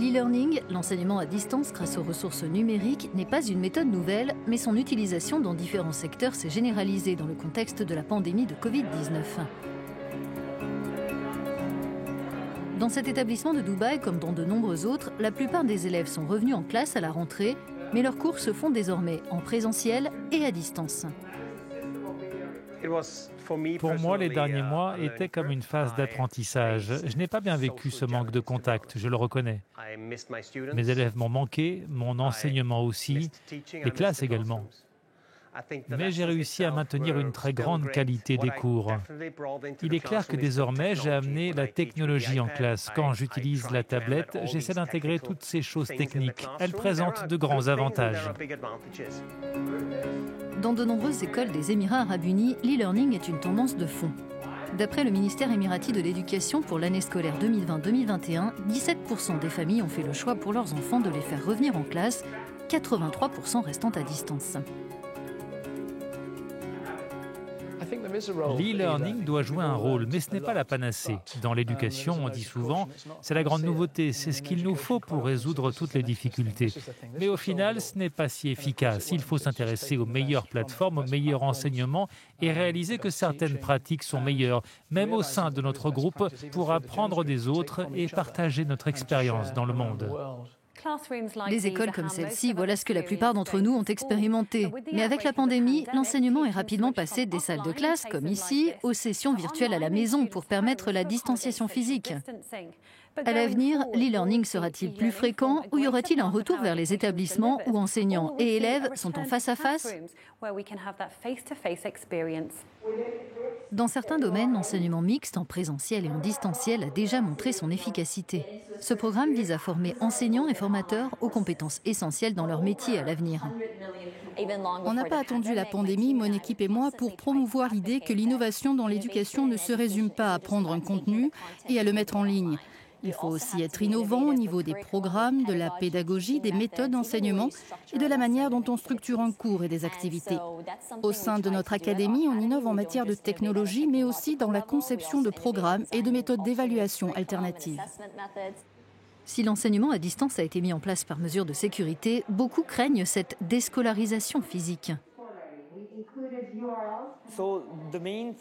L'e-learning, l'enseignement à distance grâce aux ressources numériques, n'est pas une méthode nouvelle, mais son utilisation dans différents secteurs s'est généralisée dans le contexte de la pandémie de Covid-19. Dans cet établissement de Dubaï, comme dans de nombreux autres, la plupart des élèves sont revenus en classe à la rentrée, mais leurs cours se font désormais en présentiel et à distance. Pour moi, les derniers mois étaient comme une phase d'apprentissage. Je n'ai pas bien vécu ce manque de contact, je le reconnais. Mes élèves m'ont manqué, mon enseignement aussi, les classes également. Mais j'ai réussi à maintenir une très grande qualité des cours. Il est clair que désormais, j'ai amené la technologie en classe. Quand j'utilise la tablette, j'essaie d'intégrer toutes ces choses techniques. Elles présentent de grands avantages. Dans de nombreuses écoles des Émirats arabes unis, l'e-learning est une tendance de fond. D'après le ministère émirati de l'Éducation, pour l'année scolaire 2020-2021, 17% des familles ont fait le choix pour leurs enfants de les faire revenir en classe, 83% restant à distance. L'e-learning doit jouer un rôle, mais ce n'est pas la panacée. Dans l'éducation, on dit souvent, c'est la grande nouveauté, c'est ce qu'il nous faut pour résoudre toutes les difficultés. Mais au final, ce n'est pas si efficace. Il faut s'intéresser aux meilleures plateformes, aux meilleurs enseignements et réaliser que certaines pratiques sont meilleures, même au sein de notre groupe, pour apprendre des autres et partager notre expérience dans le monde. Des écoles comme celle-ci, voilà ce que la plupart d'entre nous ont expérimenté. Mais avec la pandémie, l'enseignement est rapidement passé des salles de classe, comme ici, aux sessions virtuelles à la maison pour permettre la distanciation physique. À l'avenir, l'e-learning sera-t-il plus fréquent ou y aura-t-il un retour vers les établissements où enseignants et élèves sont en face-à-face ? Dans certains domaines, l'enseignement mixte en présentiel et en distanciel a déjà montré son efficacité. Ce programme vise à former enseignants et formateurs aux compétences essentielles dans leur métier à l'avenir. On n'a pas attendu la pandémie, mon équipe et moi, pour promouvoir l'idée que l'innovation dans l'éducation ne se résume pas à prendre un contenu et à le mettre en ligne. Il faut aussi être innovant au niveau des programmes, de la pédagogie, des méthodes d'enseignement et de la manière dont on structure un cours et des activités. Au sein de notre académie, on innove en matière de technologie, mais aussi dans la conception de programmes et de méthodes d'évaluation alternatives. Si l'enseignement à distance a été mis en place par mesure de sécurité, beaucoup craignent cette déscolarisation physique.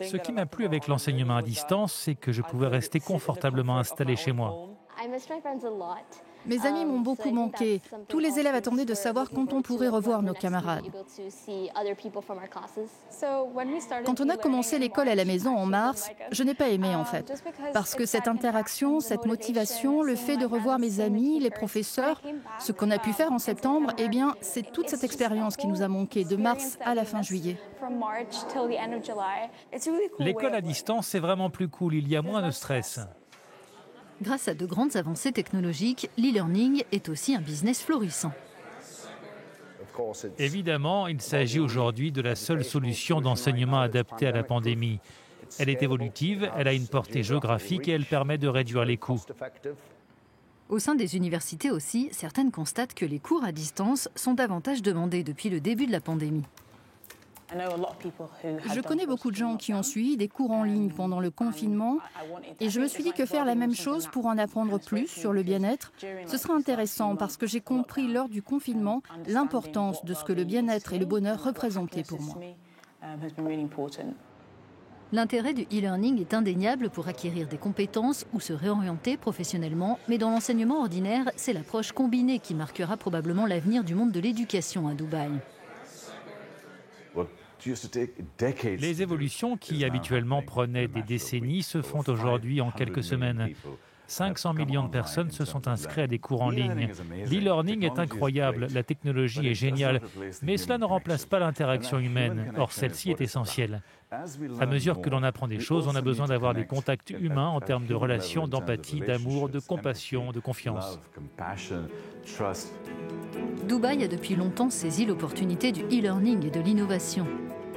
Ce qui m'a plu avec l'enseignement à distance, c'est que je pouvais rester confortablement installé chez moi. Mes amis m'ont beaucoup manqué. Tous les élèves attendaient de savoir quand on pourrait revoir nos camarades. Quand on a commencé l'école à la maison en mars, je n'ai pas aimé en fait. Parce que cette interaction, cette motivation, le fait de revoir mes amis, les professeurs, ce qu'on a pu faire en septembre, eh bien, c'est toute cette expérience qui nous a manqué de mars à la fin juillet. L'école à distance, c'est vraiment plus cool, il y a moins de stress. Grâce à de grandes avancées technologiques, l'e-learning est aussi un business florissant. Évidemment, il s'agit aujourd'hui de la seule solution d'enseignement adaptée à la pandémie. Elle est évolutive, elle a une portée géographique et elle permet de réduire les coûts. Au sein des universités aussi, certaines constatent que les cours à distance sont davantage demandés depuis le début de la pandémie. Je connais beaucoup de gens qui ont suivi des cours en ligne pendant le confinement et je me suis dit que faire la même chose pour en apprendre plus sur le bien-être, ce serait intéressant parce que j'ai compris lors du confinement l'importance de ce que le bien-être et le bonheur représentaient pour moi. L'intérêt du e-learning est indéniable pour acquérir des compétences ou se réorienter professionnellement, mais dans l'enseignement ordinaire, c'est l'approche combinée qui marquera probablement l'avenir du monde de l'éducation à Dubaï. Les évolutions qui habituellement prenaient des décennies se font aujourd'hui en quelques semaines. 500 millions de personnes se sont inscrites à des cours en ligne. L'e-learning est incroyable, la technologie est géniale, mais cela ne remplace pas l'interaction humaine. Or, celle-ci est essentielle. À mesure que l'on apprend des choses, on a besoin d'avoir des contacts humains en termes de relations, d'empathie, d'amour, de compassion, de confiance. Dubaï a depuis longtemps saisi l'opportunité du e-learning et de l'innovation.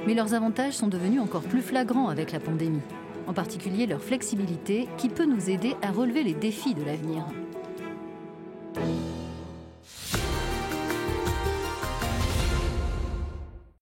Mais leurs avantages sont devenus encore plus flagrants avec la pandémie. En particulier leur flexibilité qui peut nous aider à relever les défis de l'avenir.